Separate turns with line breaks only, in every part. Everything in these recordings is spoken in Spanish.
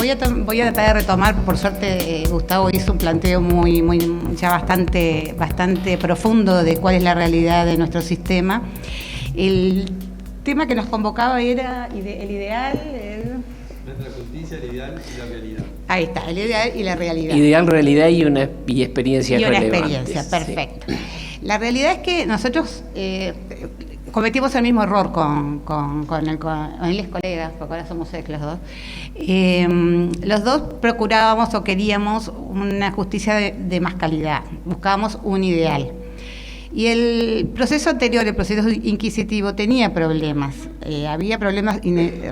voy a tratar de retomar. Por suerte, Gustavo hizo un planteo ya bastante profundo de cuál es la realidad de nuestro sistema. El tema que nos convocaba era el ideal.
Nuestra justicia, el ideal y la realidad.
Ahí está, el ideal y la realidad.
Ideal, realidad y experiencia relevante.
Y una experiencia, perfecto. Sí. La realidad es que nosotros cometimos el mismo error con los colegas, porque ahora somos ex los dos. Los dos procurábamos o queríamos una justicia de más calidad, buscábamos un ideal. Y el proceso anterior, el proceso inquisitivo, tenía problemas. Había problemas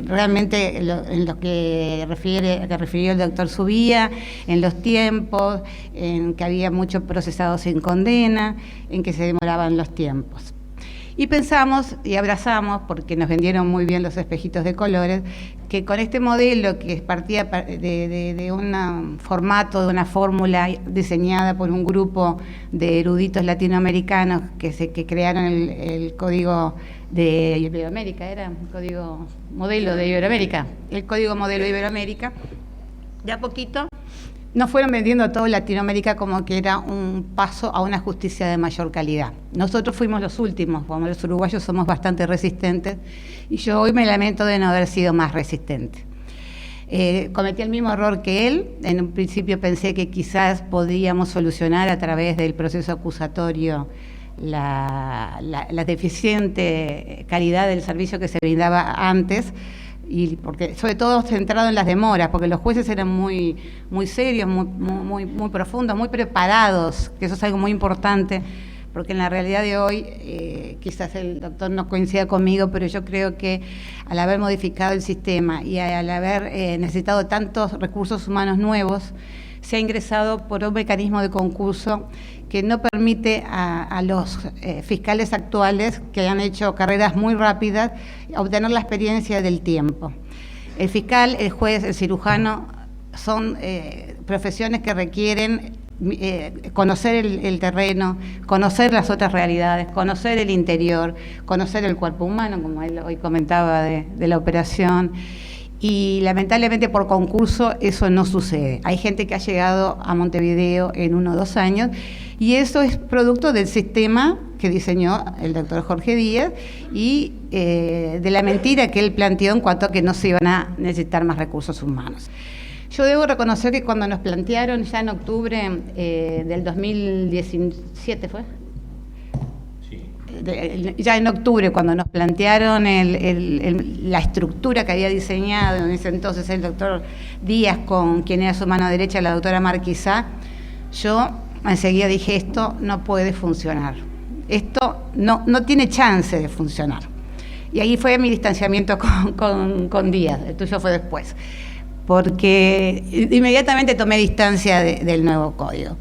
realmente en los que refirió el doctor Subía, en los tiempos, en que había muchos procesados sin condena, en que se demoraban los tiempos. Y pensamos y abrazamos, porque nos vendieron muy bien los espejitos de colores, que con este modelo que partía de un formato, de una fórmula diseñada por un grupo de eruditos latinoamericanos que crearon el código de Iberoamérica, era un código modelo de Iberoamérica, el código modelo de Iberoamérica, de a poquito nos fueron vendiendo a toda Latinoamérica como que era un paso a una justicia de mayor calidad. Nosotros fuimos los últimos, como los uruguayos somos bastante resistentes, y yo hoy me lamento de no haber sido más resistente. Cometí el mismo error que él. En un principio pensé que quizás podríamos solucionar a través del proceso acusatorio la deficiente calidad del servicio que se brindaba antes, y porque sobre todo centrado en las demoras, porque los jueces eran muy serios, muy profundos, muy preparados, que eso es algo muy importante, porque en la realidad de hoy, quizás el doctor no coincida conmigo, pero yo creo que al haber modificado el sistema y al haber necesitado tantos recursos humanos nuevos, se ha ingresado por un mecanismo de concurso que no permite a los fiscales actuales, que han hecho carreras muy rápidas, obtener la experiencia del tiempo. El fiscal, el juez, el cirujano son profesiones que requieren conocer el terreno, conocer las otras realidades, conocer el interior, conocer el cuerpo humano, como él hoy comentaba de la operación. Y lamentablemente por concurso eso no sucede. Hay gente que ha llegado a Montevideo en 1 o 2 años, y eso es producto del sistema que diseñó el doctor Jorge Díaz y de la mentira que él planteó en cuanto a que no se iban a necesitar más recursos humanos. Yo debo reconocer que cuando nos plantearon ya en octubre del 2017, ¿fue? Ya en octubre, cuando nos plantearon la estructura que había diseñado en ese entonces el doctor Díaz con quien era su mano derecha, la doctora Marquisá, yo enseguida dije, esto no puede funcionar, esto no tiene chance de funcionar. Y ahí fue mi distanciamiento con Díaz, el tuyo fue después, porque inmediatamente tomé distancia del nuevo código.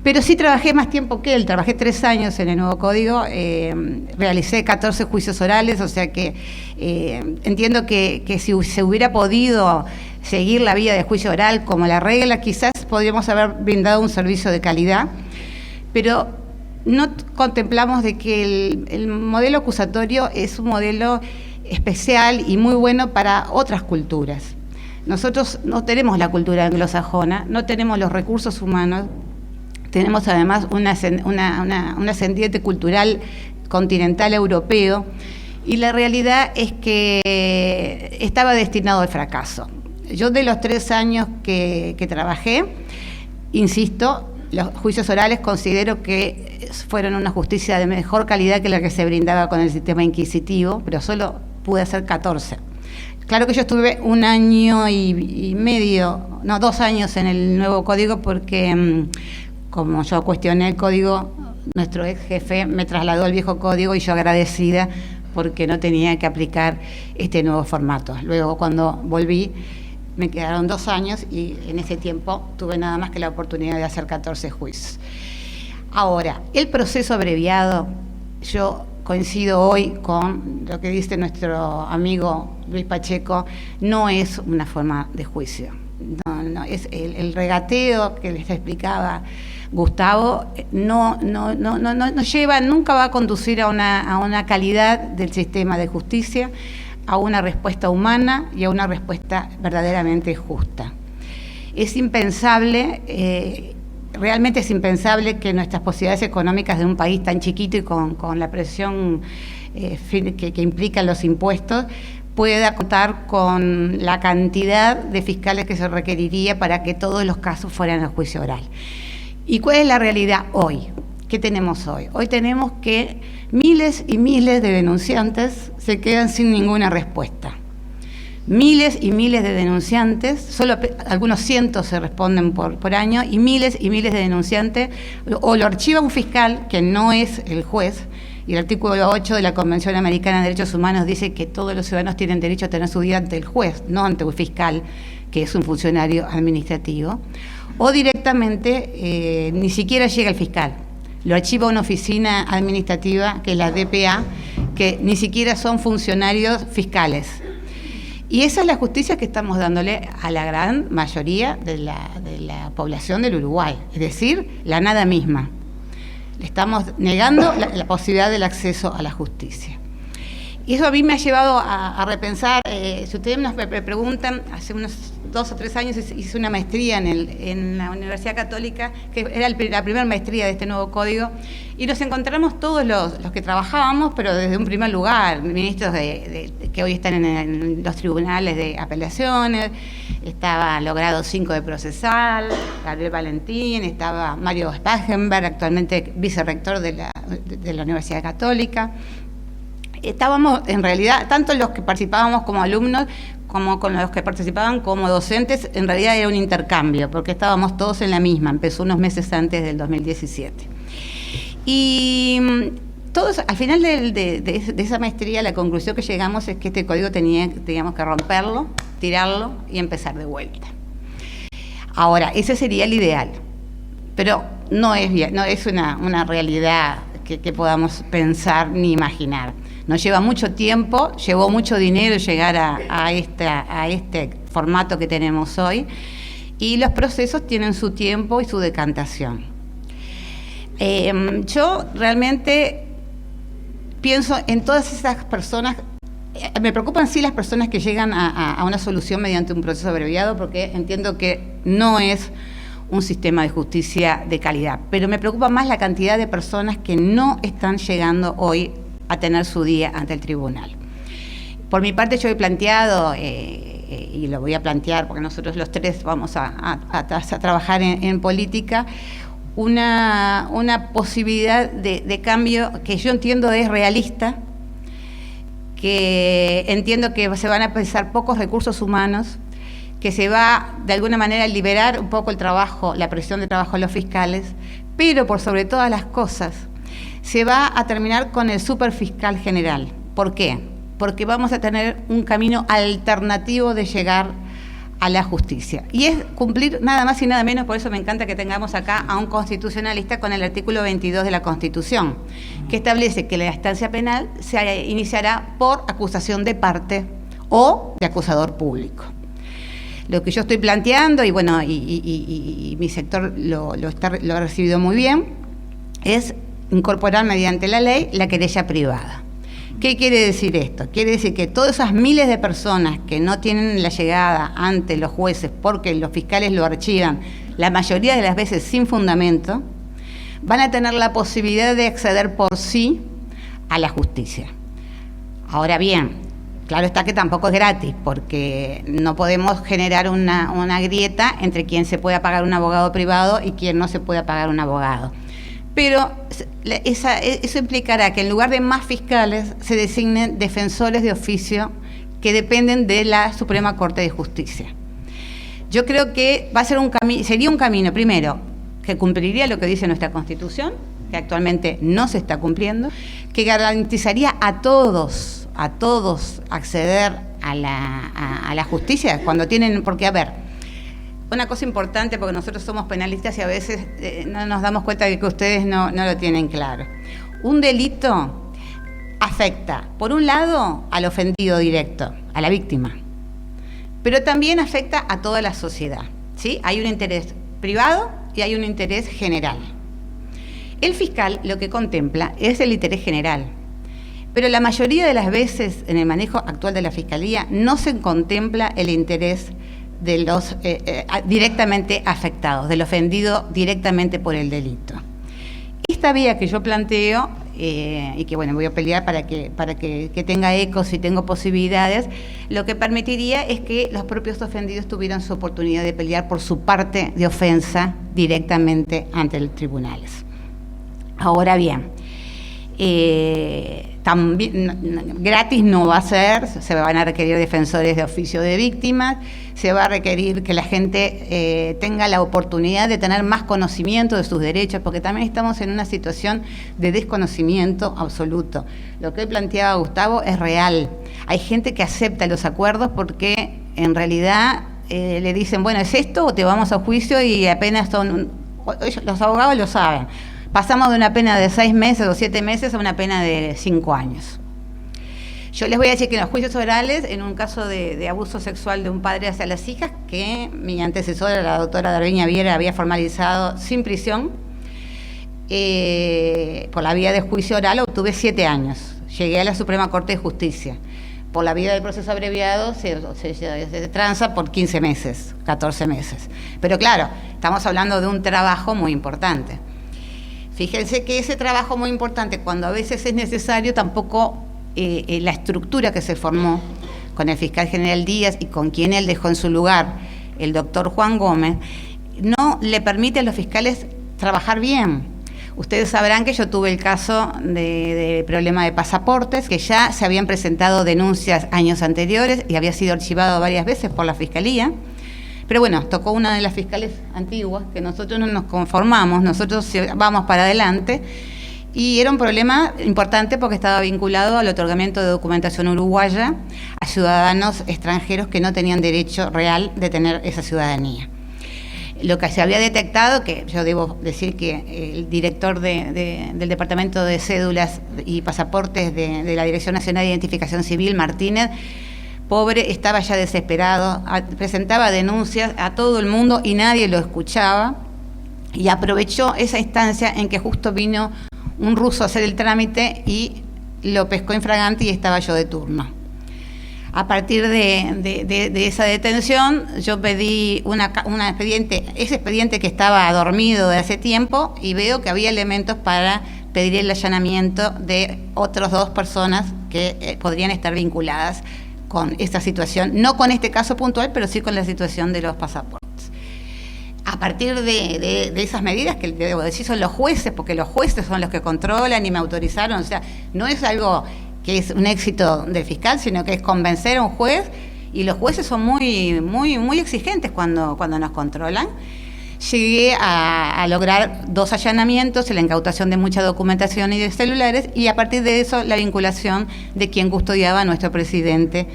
Pero sí trabajé más tiempo que él, trabajé 3 años en el nuevo código, realicé 14 juicios orales, o sea que entiendo que si se hubiera podido seguir la vía de juicio oral como la regla, quizás podríamos haber brindado un servicio de calidad, pero no contemplamos de que el modelo acusatorio es un modelo especial y muy bueno para otras culturas. Nosotros no tenemos la cultura anglosajona, no tenemos los recursos humanos. Tenemos además un ascendiente cultural continental europeo, y la realidad es que estaba destinado al fracaso. Yo de los 3 años que trabajé, insisto, los juicios orales considero que fueron una justicia de mejor calidad que la que se brindaba con el sistema inquisitivo, pero solo pude hacer 14. Claro que yo estuve 1 año y medio, 2 años en el nuevo código, porque como yo cuestioné el código, nuestro ex jefe me trasladó al viejo código y yo agradecida porque no tenía que aplicar este nuevo formato. Luego cuando volví me quedaron 2 años y en ese tiempo tuve nada más que la oportunidad de hacer 14 juicios. Ahora, el proceso abreviado, yo coincido hoy con lo que dice nuestro amigo Luis Pacheco, no es una forma de juicio. No, es el regateo que les explicaba Gustavo, no lleva, nunca va a conducir a una calidad del sistema de justicia, a una respuesta humana y a una respuesta verdaderamente justa. Es impensable, realmente es impensable que nuestras posibilidades económicas de un país tan chiquito y con la presión que implican los impuestos pueda contar con la cantidad de fiscales que se requeriría para que todos los casos fueran a juicio oral. ¿Y cuál es la realidad hoy? ¿Qué tenemos hoy? Hoy tenemos que miles y miles de denunciantes se quedan sin ninguna respuesta. Miles y miles de denunciantes, solo algunos cientos se responden por año, y miles de denunciantes, o lo archiva un fiscal, que no es el juez, y el artículo 8 de la Convención Americana de Derechos Humanos dice que todos los ciudadanos tienen derecho a tener su día ante el juez, no ante un fiscal, que es un funcionario administrativo, o directamente ni siquiera llega el fiscal. Lo archiva una oficina administrativa, que es la DPA, que ni siquiera son funcionarios fiscales. Y esa es la justicia que estamos dándole a la gran mayoría de la población del Uruguay, es decir, la nada misma. Le estamos negando la posibilidad del acceso a la justicia. Y eso a mí me ha llevado a repensar, si ustedes me preguntan, hace unos 2 o 3 años hice una maestría en la Universidad Católica, que era la primera maestría de este nuevo código, y nos encontramos todos los que trabajábamos, pero desde un primer lugar, ministros que hoy están en los tribunales de apelaciones, estaba Logrado 5 de Procesal, Gabriel Valentín, estaba Mario Spagenberg, actualmente vicerrector de la Universidad Católica. Estábamos, en realidad, tanto los que participábamos como alumnos, como con los que participaban como docentes, en realidad era un intercambio, porque estábamos todos en la misma, empezó unos meses antes del 2017. Y todos, al final de esa maestría, la conclusión que llegamos es que este código teníamos que romperlo, tirarlo y empezar de vuelta. Ahora, ese sería el ideal, pero no es una realidad que podamos pensar ni imaginar. Nos lleva mucho tiempo, llevó mucho dinero llegar a este formato que tenemos hoy, y los procesos tienen su tiempo y su decantación. Yo realmente pienso en todas esas personas. Me preocupan sí las personas que llegan a una solución mediante un proceso abreviado, porque entiendo que no es un sistema de justicia de calidad, pero me preocupa más la cantidad de personas que no están llegando hoy a tener su día ante el tribunal. Por mi parte, yo he planteado, y lo voy a plantear porque nosotros los tres vamos a trabajar en política, una posibilidad de cambio que yo entiendo es realista, que entiendo que se van a pensar pocos recursos humanos, que se va de alguna manera a liberar un poco el trabajo, la presión de trabajo de los fiscales, pero por sobre todas las cosas, se va a terminar con el superfiscal general. ¿Por qué? Porque vamos a tener un camino alternativo de llegar a la justicia. Y es cumplir nada más y nada menos, por eso me encanta que tengamos acá a un constitucionalista con el artículo 22 de la Constitución, que establece que la instancia penal se iniciará por acusación de parte o de acusador público. Lo que yo estoy planteando, y bueno, y mi sector lo ha recibido muy bien, es incorporar mediante la ley la querella privada. ¿Qué quiere decir esto? Quiere decir que todas esas miles de personas que no tienen la llegada ante los jueces porque los fiscales lo archivan, la mayoría de las veces sin fundamento, van a tener la posibilidad de acceder por sí a la justicia. Ahora bien, claro está que tampoco es gratis, porque no podemos generar una grieta entre quien se pueda pagar un abogado privado y quien no se pueda pagar un abogado. Pero eso implicará que en lugar de más fiscales se designen defensores de oficio que dependen de la Suprema Corte de Justicia. Yo creo que va a ser sería un camino, primero, que cumpliría lo que dice nuestra Constitución, que actualmente no se está cumpliendo, que garantizaría a todos acceder a la justicia cuando tienen, porque a ver, una cosa importante, porque nosotros somos penalistas y a veces no nos damos cuenta de que ustedes no lo tienen claro. Un delito afecta, por un lado, al ofendido directo, a la víctima, pero también afecta a toda la sociedad, ¿sí? Hay un interés privado y hay un interés general. El fiscal lo que contempla es el interés general, pero la mayoría de las veces en el manejo actual de la Fiscalía no se contempla el interés de los directamente afectados, del ofendido directamente por el delito. Esta vía que yo planteo, y que bueno, voy a pelear para que tenga eco si tengo posibilidades, lo que permitiría es que los propios ofendidos tuvieran su oportunidad de pelear por su parte de ofensa directamente ante los tribunales. Ahora bien, también gratis no va a ser, se van a requerir defensores de oficio de víctimas, se va a requerir que la gente tenga la oportunidad de tener más conocimiento de sus derechos, porque también estamos en una situación de desconocimiento absoluto. Lo que planteaba Gustavo es real. Hay gente que acepta los acuerdos porque en realidad le dicen, bueno, es esto o te vamos a juicio, y apenas los abogados lo saben. Pasamos de una pena de 6 meses o 7 meses a una pena de 5 años. Yo les voy a decir que en los juicios orales, en un caso de abuso sexual de un padre hacia las hijas, que mi antecesora, la doctora Darviña Viera, había formalizado sin prisión, por la vía de juicio oral, obtuve 7 años. Llegué a la Suprema Corte de Justicia. Por la vía del proceso abreviado se transa por 15 meses, 14 meses. Pero claro, estamos hablando de un trabajo muy importante. Fíjense que ese trabajo muy importante, cuando a veces es necesario, tampoco la estructura que se formó con el fiscal general Díaz y con quien él dejó en su lugar, el doctor Juan Gómez, no le permite a los fiscales trabajar bien. Ustedes sabrán que yo tuve el caso de problema de pasaportes, que ya se habían presentado denuncias años anteriores y había sido archivado varias veces por la Fiscalía. Pero bueno, tocó una de las fiscales antiguas, que nosotros no nos conformamos, nosotros vamos para adelante, y era un problema importante porque estaba vinculado al otorgamiento de documentación uruguaya a ciudadanos extranjeros que no tenían derecho real de tener esa ciudadanía. Lo que se había detectado, que yo debo decir que el director del Departamento de Cédulas y Pasaportes de la Dirección Nacional de Identificación Civil, Martínez, pobre, estaba ya desesperado, presentaba denuncias a todo el mundo y nadie lo escuchaba, y aprovechó esa instancia en que justo vino un ruso a hacer el trámite y lo pescó infragante y estaba yo de turno. A partir de esa detención, yo pedí ese expediente que estaba dormido de hace tiempo, y veo que había elementos para pedir el allanamiento de otras 2 personas que podrían estar vinculadas con esta situación, no con este caso puntual, pero sí con la situación de los pasaportes. A partir de esas medidas, que debo decir son los jueces, porque los jueces son los que controlan y me autorizaron, o sea, no es algo que es un éxito del fiscal, sino que es convencer a un juez, y los jueces son muy exigentes cuando nos controlan. Llegué a lograr 2 allanamientos, la incautación de mucha documentación y de celulares, y a partir de eso la vinculación de quien custodiaba a nuestro presidente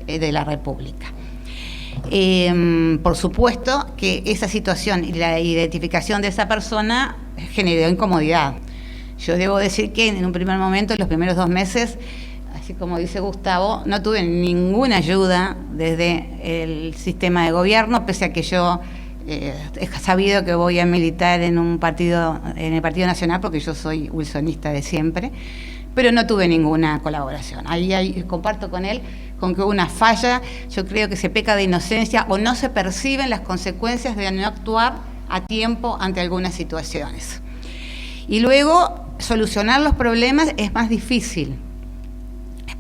de la República. Por supuesto que esa situación y la identificación de esa persona generó incomodidad. Yo debo decir que en un primer momento, en los primeros 2 meses, así como dice Gustavo, no tuve ninguna ayuda desde el sistema de gobierno, pese a que yo he sabido que voy a militar en el Partido Nacional, porque yo soy wilsonista de siempre, pero no tuve ninguna colaboración. Ahí comparto con él con que hubo una falla. Yo creo que se peca de inocencia o no se perciben las consecuencias de no actuar a tiempo ante algunas situaciones. Y luego solucionar los problemas es más difícil,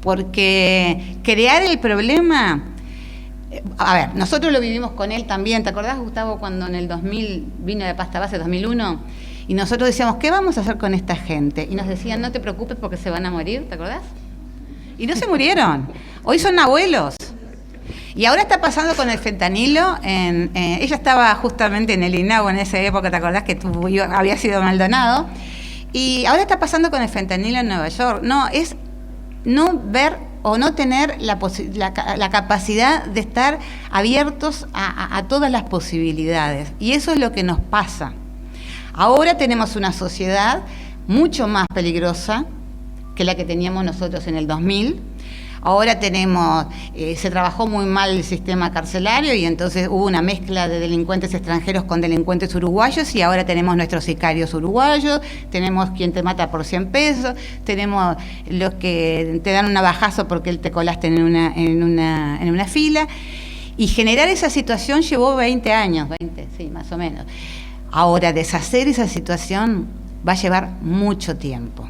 porque crear el problema... A ver, nosotros lo vivimos con él también. ¿Te acordás, Gustavo, cuando en el 2000 vino de Pasta Base, 2001? Y nosotros decíamos, ¿qué vamos a hacer con esta gente? Y nos decían, no te preocupes porque se van a morir, ¿te acordás? Y no se murieron. Hoy son abuelos. Y ahora está pasando con el fentanilo. Ella estaba justamente en el INAU en esa época, ¿te acordás que había sido Maldonado? Y ahora está pasando con el fentanilo en Nueva York. No, es no ver o no tener la capacidad de estar abiertos a todas las posibilidades. Y eso es lo que nos pasa. Ahora tenemos una sociedad mucho más peligrosa que la que teníamos nosotros en el 2000. Ahora se trabajó muy mal el sistema carcelario y entonces hubo una mezcla de delincuentes extranjeros con delincuentes uruguayos, y ahora tenemos nuestros sicarios uruguayos, tenemos quien te mata por 100 pesos, tenemos los que te dan un navajazo porque te colaste en una fila. Y generar esa situación llevó 20 años, 20, sí, más o menos. Ahora, deshacer esa situación va a llevar mucho tiempo.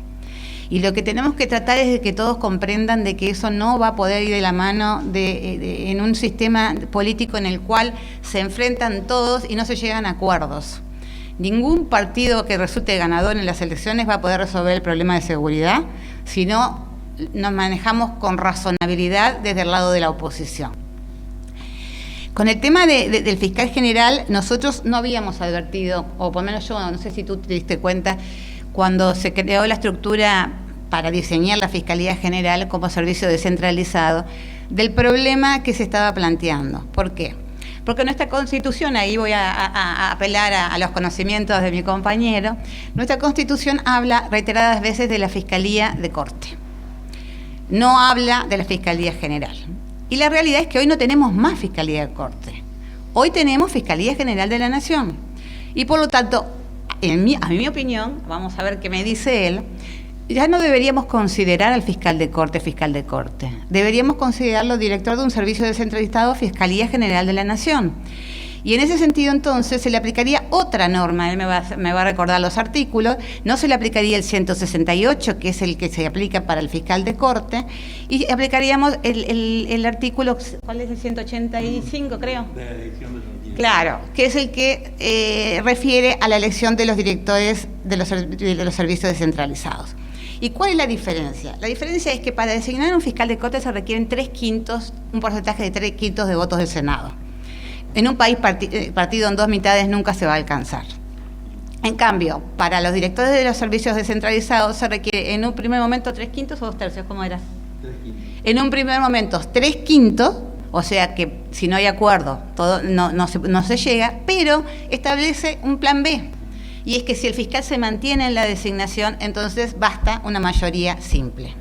Y lo que tenemos que tratar es de que todos comprendan de que eso no va a poder ir de la mano en un sistema político en el cual se enfrentan todos y no se llegan a acuerdos. Ningún partido que resulte ganador en las elecciones va a poder resolver el problema de seguridad si no nos manejamos con razonabilidad desde el lado de la oposición. Con el tema del fiscal general, nosotros no habíamos advertido, o por lo menos yo, no sé si tú te diste cuenta, cuando se creó la estructura para diseñar la Fiscalía General como servicio descentralizado, del problema que se estaba planteando. ¿Por qué? Porque nuestra Constitución, ahí voy a apelar a los conocimientos de mi compañero, nuestra Constitución habla reiteradas veces de la Fiscalía de Corte. No habla de la Fiscalía General. Y la realidad es que hoy no tenemos más Fiscalía de Corte. Hoy tenemos Fiscalía General de la Nación. Y por lo tanto, a mi opinión, vamos a ver qué me dice él, ya no deberíamos considerar al fiscal de corte. Deberíamos considerarlo director de un servicio descentralizado, Fiscalía General de la Nación. Y en ese sentido, entonces, se le aplicaría otra norma, él me va a recordar los artículos, no se le aplicaría el 168, que es el que se aplica para el fiscal de corte, y aplicaríamos el artículo, ¿cuál es el 185, creo?
De la elección de los directores.
Claro, que es el que refiere a la elección de los directores de los servicios descentralizados. ¿Y cuál es la diferencia? La diferencia es que para designar un fiscal de corte se requieren un porcentaje de 3/5 de votos del Senado. En un país partido en dos mitades nunca se va a alcanzar. En cambio, para los directores de los servicios descentralizados se requiere en un primer momento 3/5 o 2/3, ¿cómo era?
3/5.
En un primer momento 3/5, o sea que si no hay acuerdo todo no se llega, pero establece un plan B. Y es que si el fiscal se mantiene en la designación, entonces basta una mayoría simple.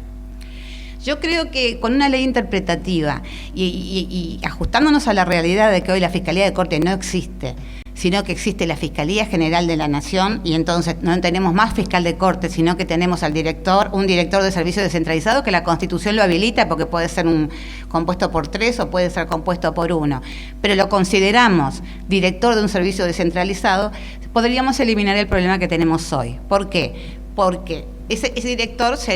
Yo creo que con una ley interpretativa y ajustándonos a la realidad de que hoy la Fiscalía de Corte no existe, sino que existe la Fiscalía General de la Nación, y entonces no tenemos más fiscal de corte, sino que tenemos un director de servicio descentralizado, que la Constitución lo habilita porque puede ser compuesto por 3 o puede ser compuesto por 1, pero lo consideramos director de un servicio descentralizado, podríamos eliminar el problema que tenemos hoy. ¿Por qué? Porque ese director se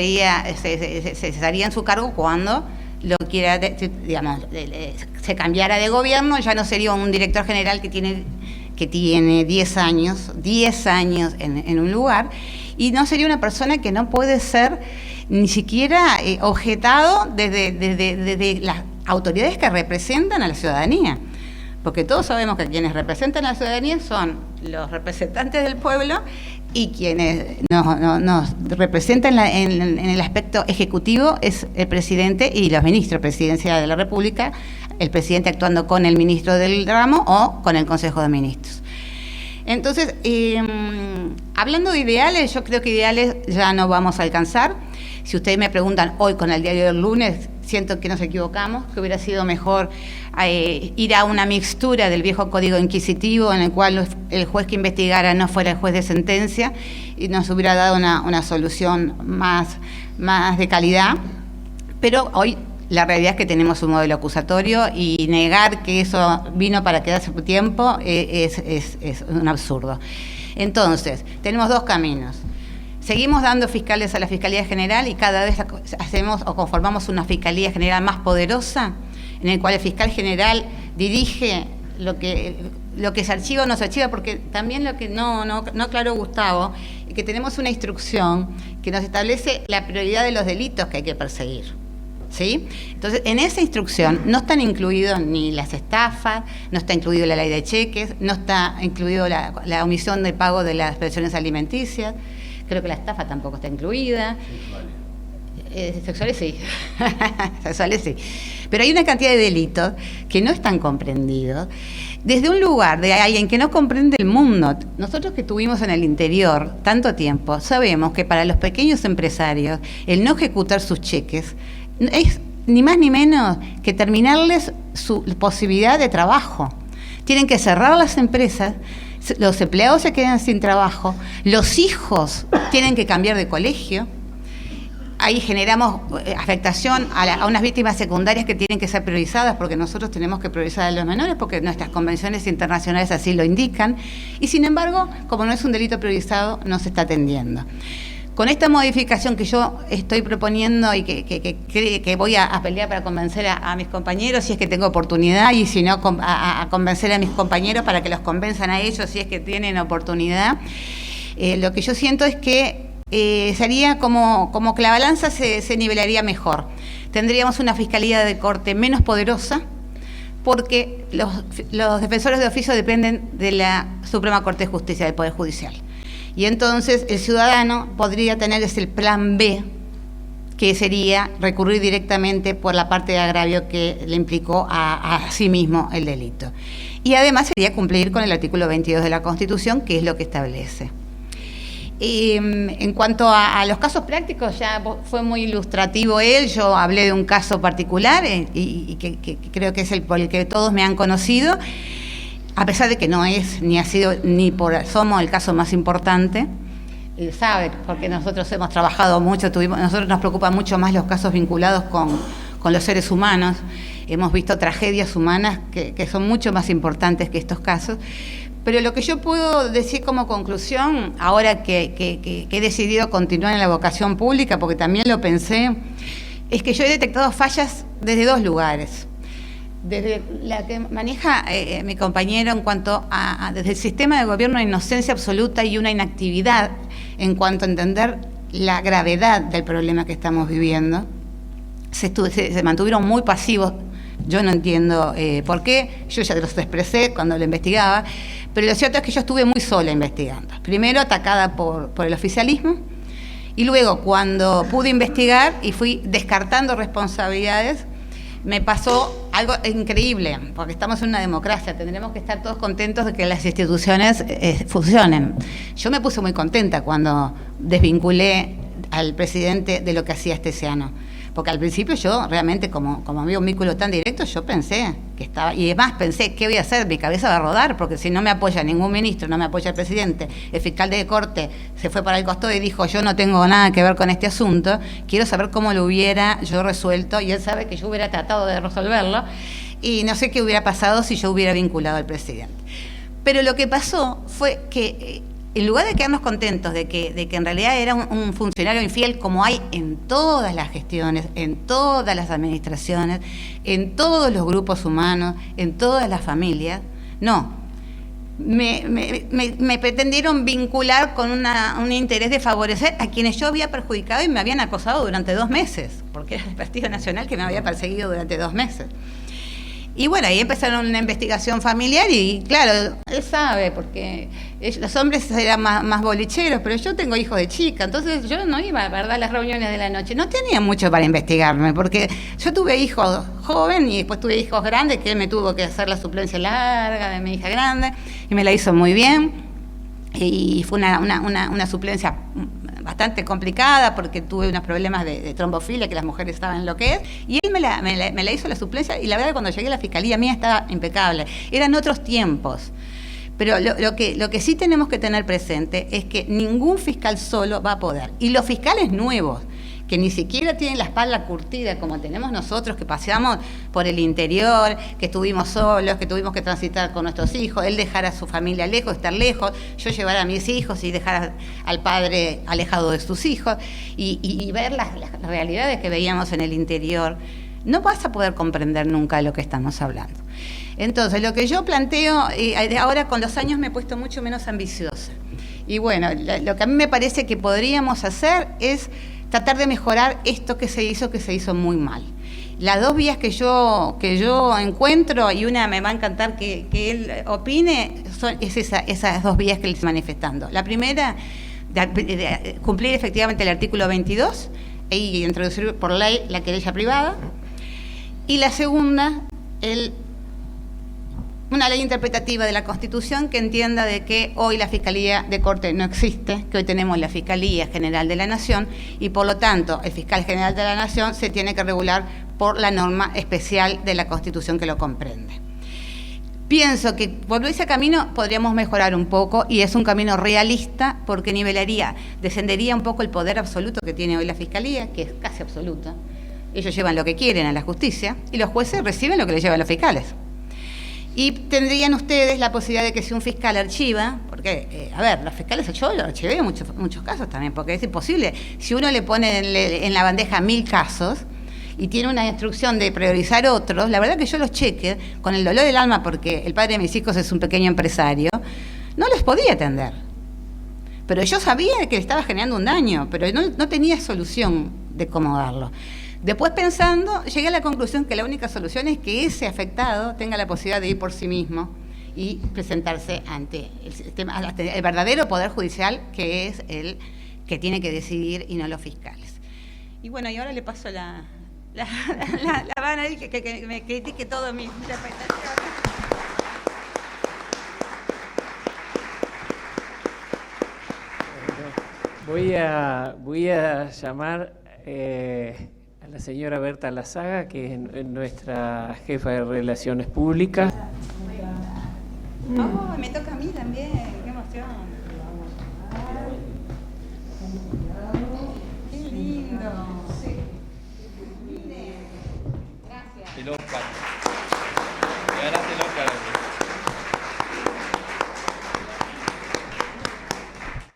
estaría en su cargo cuando lo quiera, se cambiara de gobierno, ya no sería un director general que tiene 10 años en un lugar, y no sería una persona que no puede ser ni siquiera objetado desde las autoridades que representan a la ciudadanía. Porque todos sabemos que quienes representan a la ciudadanía son los representantes del pueblo y quienes nos representan en el aspecto ejecutivo es el presidente y los ministros, presidencia de la República, el presidente actuando con el ministro del ramo o con el Consejo de Ministros. Entonces, hablando de ideales, yo creo que ideales ya no vamos a alcanzar. Si ustedes me preguntan hoy con el diario del lunes, siento que nos equivocamos, que hubiera sido mejor ir a una mixtura del viejo código inquisitivo en el cual el juez que investigara no fuera el juez de sentencia y nos hubiera dado una solución más de calidad. Pero hoy la realidad es que tenemos un modelo acusatorio y negar que eso vino para quedarse por tiempo es un absurdo. Entonces, tenemos dos caminos. Seguimos dando fiscales a la Fiscalía General y cada vez hacemos o conformamos una Fiscalía General más poderosa, en el cual el fiscal general dirige lo que se archiva o no se archiva, porque también lo que no aclaró Gustavo, es que tenemos una instrucción que nos establece la prioridad de los delitos que hay que perseguir. ¿Sí? Entonces, en esa instrucción no están incluidos ni las estafas, no está incluido la ley de cheques, no está incluido la omisión de pago de las pensiones alimenticias, creo que la estafa tampoco está incluida. Sexuales sí. Sexuales sí. Pero hay una cantidad de delitos que no están comprendidos desde un lugar de alguien que no comprende el mundo. Nosotros que estuvimos en el interior tanto tiempo, sabemos que para los pequeños empresarios el no ejecutar sus cheques es ni más ni menos que terminarles su posibilidad de trabajo. Tienen que cerrar las empresas, los empleados se quedan sin trabajo, los hijos tienen que cambiar de colegio. ahí generamos afectación a unas víctimas secundarias que tienen que ser priorizadas, porque nosotros tenemos que priorizar a los menores, porque nuestras convenciones internacionales así lo indican, y sin embargo, como no es un delito priorizado, no se está atendiendo. Con esta modificación que yo estoy proponiendo y que voy a pelear para convencer a mis compañeros, si es que tengo oportunidad, y si no, a convencer a mis compañeros para que los convenzan a ellos si es que tienen oportunidad, lo que yo siento es que sería como que la balanza se nivelaría mejor. Tendríamos una fiscalía de corte menos poderosa, porque los defensores de oficio dependen de la Suprema Corte de Justicia, del Poder Judicial. Y entonces el ciudadano podría tener ese plan B, que sería recurrir directamente por la parte de agravio que le implicó a sí mismo el delito. Y además sería cumplir con el artículo 22 de la Constitución, que es lo que establece. En cuanto a los casos prácticos, ya fue muy ilustrativo él. Yo hablé de un caso particular y que creo que es por el que todos me han conocido, a pesar de que no es, ni ha sido, ni por asomo el caso más importante. Él sabe, porque nosotros hemos trabajado mucho, nosotros nos preocupan mucho más los casos vinculados con los seres humanos. Hemos visto tragedias humanas que son mucho más importantes que estos casos. Pero lo que yo puedo decir como conclusión, ahora que he decidido continuar en la vocación pública, porque también lo pensé, es que yo he detectado fallas desde dos lugares. Desde la que maneja mi compañero en cuanto desde el sistema de gobierno, una inocencia absoluta y una inactividad en cuanto a entender la gravedad del problema que estamos viviendo. Se mantuvieron muy pasivos. Yo no entiendo por qué, yo ya los expresé cuando lo investigaba, pero lo cierto es que yo estuve muy sola investigando. Primero atacada por el oficialismo, y luego cuando pude investigar y fui descartando responsabilidades, me pasó algo increíble, porque estamos en una democracia, tendremos que estar todos contentos de que las instituciones funcionen. Yo me puse muy contenta cuando desvinculé al presidente de lo que hacía Esteciano. Porque al principio yo realmente, como había un vínculo tan directo, yo pensé que estaba, y además pensé, ¿qué voy a hacer? Mi cabeza va a rodar, porque si no me apoya ningún ministro, no me apoya el presidente, el fiscal de corte se fue para el costado y dijo, yo no tengo nada que ver con este asunto, quiero saber cómo lo hubiera yo resuelto, y él sabe que yo hubiera tratado de resolverlo, y no sé qué hubiera pasado si yo hubiera vinculado al presidente. Pero lo que pasó fue que en lugar de quedarnos contentos de que en realidad era un funcionario infiel, como hay en todas las gestiones, en todas las administraciones, en todos los grupos humanos, en todas las familias, no. Me pretendieron vincular con un interés de favorecer a quienes yo había perjudicado y me habían acosado durante 2 meses, porque era el Partido Nacional que me había perseguido durante 2 meses. Y bueno, ahí empezaron una investigación familiar y claro, él sabe, porque los hombres eran más bolicheros, pero yo tengo hijos de chica, entonces yo no iba, ¿verdad?, a las reuniones de la noche. No tenía mucho para investigarme, porque yo tuve hijos joven y después tuve hijos grandes, que él me tuvo que hacer la suplencia larga de mi hija grande, y me la hizo muy bien. Y fue una suplencia bastante complicada, porque tuve unos problemas de trombofilia, que las mujeres saben lo que es, y él me la hizo la suplencia, y la verdad que cuando llegué a la fiscalía mía estaba impecable. Eran otros tiempos. Pero lo que sí tenemos que tener presente es que ningún fiscal solo va a poder. Y los fiscales nuevos, que ni siquiera tienen la espalda curtida como tenemos nosotros, que paseamos por el interior, que estuvimos solos, que tuvimos que transitar con nuestros hijos, él dejar a su familia lejos, estar lejos, yo llevar a mis hijos y dejar al padre alejado de sus hijos, y ver las realidades que veíamos en el interior, no vas a poder comprender nunca de lo que estamos hablando. Entonces, lo que yo planteo, ahora con los años me he puesto mucho menos ambiciosa. Y bueno, lo que a mí me parece que podríamos hacer es tratar de mejorar esto que se hizo muy mal. Las 2 vías que yo encuentro, y una me va a encantar que él opine, es esas 2 vías que él está manifestando. La primera, de cumplir efectivamente el artículo 22 y introducir por ley la querella privada. Y la segunda, una ley interpretativa de la Constitución que entienda de que hoy la Fiscalía de Corte no existe, que hoy tenemos la Fiscalía General de la Nación, y por lo tanto el Fiscal General de la Nación se tiene que regular por la norma especial de la Constitución que lo comprende. Pienso que por ese camino podríamos mejorar un poco y es un camino realista porque nivelaría, descendería un poco el poder absoluto que tiene hoy la Fiscalía, que es casi absoluto. Ellos llevan lo que quieren a la justicia y los jueces reciben lo que les llevan los fiscales. Y tendrían ustedes la posibilidad de que si un fiscal archiva, porque, los fiscales, yo lo archivé en muchos casos también, porque es imposible. Si uno le pone en la bandeja 1000 casos, y tiene una instrucción de priorizar otros, la verdad que yo los cheques, con el dolor del alma, porque el padre de mis hijos es un pequeño empresario, no los podía atender. Pero yo sabía que le estaba generando un daño, pero no tenía solución de cómo darlo. Después pensando, llegué a la conclusión que la única solución es que ese afectado tenga la posibilidad de ir por sí mismo y presentarse ante el verdadero poder judicial, que es el que tiene que decidir y no los fiscales. Y bueno, y ahora le paso la van a decir que me critique todo mi interpretación.
Voy a llamar a la señora Berta Lazaga, que es nuestra jefa de Relaciones Públicas.
Oh, me toca a mí también, qué emoción. Qué lindo.
El Oscar. Le ganaste el Oscar.